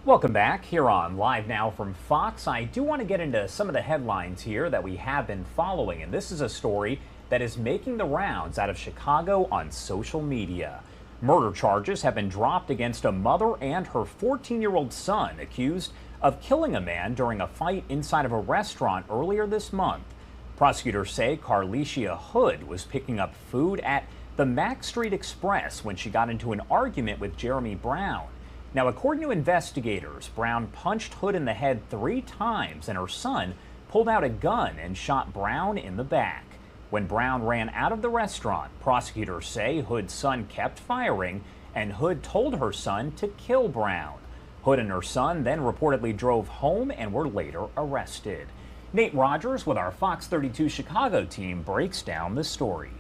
Welcome back here on Live Now from Fox. I do want to get into some of the headlines here that we have been following, and this is a story that is making the rounds out of Chicago on social media. Murder charges have been dropped against a mother and her 14-year-old son accused of killing a man during a fight inside of a restaurant earlier this month. Prosecutors say Carlishia Hood was picking up food at the Mack Street Express when she got into an argument with Jeremy Brown. Now, according to investigators, Brown punched Hood in the head 3 times and her son pulled out a gun and shot Brown in the back. When Brown ran out of the restaurant, prosecutors say Hood's son kept firing and Hood told her son to kill Brown. Hood and her son then reportedly drove home and were later arrested. Nate Rogers with our Fox 32 Chicago team breaks down the story.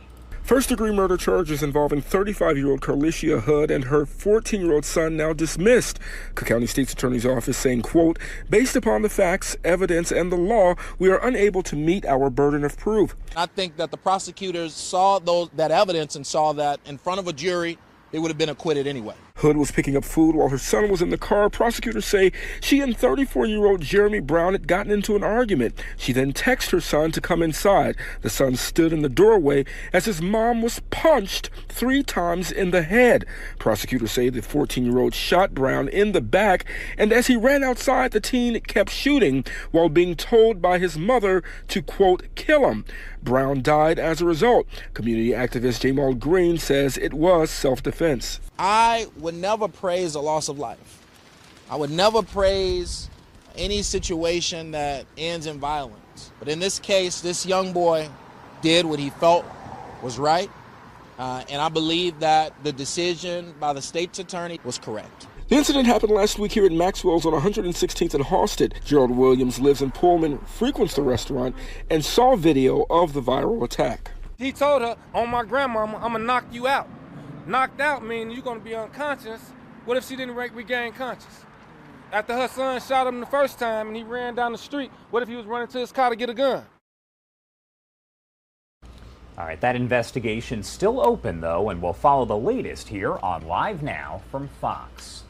First-degree murder charges involving 35-year-old Carlishia Hood and her 14-year-old son now dismissed. Cook County State's Attorney's Office saying, quote, "Based upon the facts, evidence, and the law, we are unable to meet our burden of proof." I think that the prosecutors saw that evidence and saw that in front of a jury, they would have been acquitted anyway. Hood was picking up food while her son was in the car. Prosecutors say she and 34-year-old Jeremy Brown had gotten into an argument. She then texted her son to come inside. The son stood in the doorway as his mom was punched 3 times in the head. Prosecutors say the 14-year-old shot Brown in the back, and as he ran outside, the teen kept shooting while being told by his mother to, quote, kill him. Brown died as a result. Community activist Jamal Green says it was self-defense. I would never praise a loss of life. I would never praise any situation that ends in violence. But in this case, this young boy did what he felt was right. And I believe that the decision by the state's attorney was correct. The incident happened last week here at Maxwell's on 116th and Halsted. Gerald Williams lives in Pullman, frequents the restaurant, and saw video of the viral attack. He told her, on my grandmama, I'm gonna knock you out. Knocked out means you're gonna be unconscious. What if she didn't regain conscious? After her son shot him the first time and he ran down the street, what if he was running to his car to get a gun? All right, that investigation's still open, though, and we'll follow the latest here on Live Now from Fox.